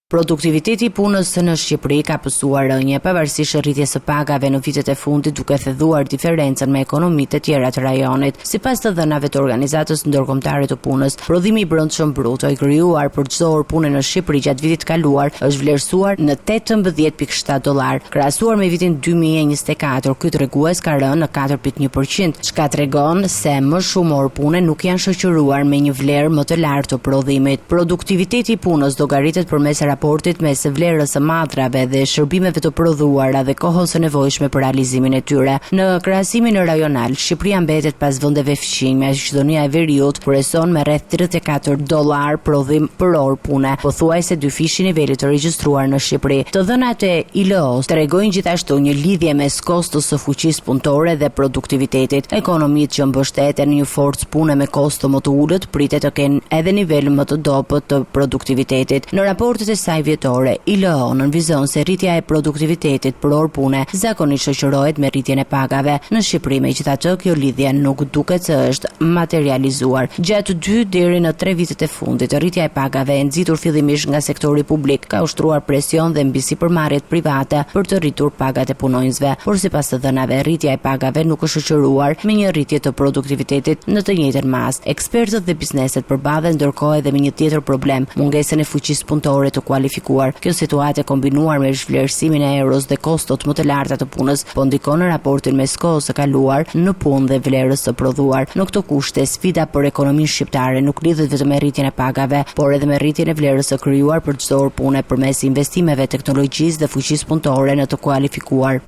Produktiviteti i punës në Shqipëri ka pësuar rënje pavarësisht rritjes së pagave në vitet e fundit, duke thedhuar diferencën me ekonomitë e tjera të rajonit. Sipas të dhënave të Organizatës Ndërkombëtare të Punës, prodhimi i brendshëm bruto i krijuar për çdo orë pune në Shqipëri gjatë vitit kaluar është vlerësuar në $18.7. Krahasuar me vitin 2024, ky tregues ka rënë në 4.1%, çka tregon se më shumë orë pune nuk janë shoqëruar me një vlerë më të lartë të prodhimit. Produktiviteti i punës llogaritet përmes raportit mes vlerës së madrave dhe shërbimeve të prodhuara dhe kohës së nevojshme për realizimin e tyre. Në krahasimin rajonal, Shqipëria mbetet pas vendeve fqinj, Maqedonia e Veriut presion me rreth $34 prodhim për orë pune, pothuajse dyfishi nivelit të regjistruar në Shqipëri. Të dhënat e ILO-s tregojnë gjithashtu një lidhje mes kostos së fuqisë punëtore dhe produktivitetit. Ekonomitë që mbështeten në një forcë pune me kosto më të ulët pritet të kenë edhe nivel më të dobët të produktivitetit. Në raportet e saj vjetore, ILO nënvizon se rritja e produktivitetit për orë pune zakonisht shoqërohet me rritjen e pagave. Në Shqipëri, megjithatë, kjo lidhje nuk duket se është materializuar. Gjatë 2 deri në 3 vitet e fundit, rritja e pagave e nxitur fillimisht nga sektori publik ka ushtruar presion dhe mbi sipërmarrjet private për të rritur pagat e punonjësve, por sipas të dhënave, rritja e pagave nuk është shoqëruar me një rritje të produktivitetit në të njëjtën mas. Ekspertët dhe bizneset përballen ndërkohë edhe me një tjetër problem, mungesën e fuqisë punëtore të kualifikuar. Kjo situatë kombinuar me zhvlerësimin e euros dhe kostot më të larta të punës po ndikon në raportin mes kohës së kaluar në punë dhe vlerës së prodhuar. Në këto kushte, sfida për ekonominë shqiptare nuk lidhet vetëm me rritjen e pagave, por edhe me rritjen e vlerës së krijuar për çdo orë pune përmes investimeve, teknologjisë dhe fuqisë punëtore në të kualifikuar.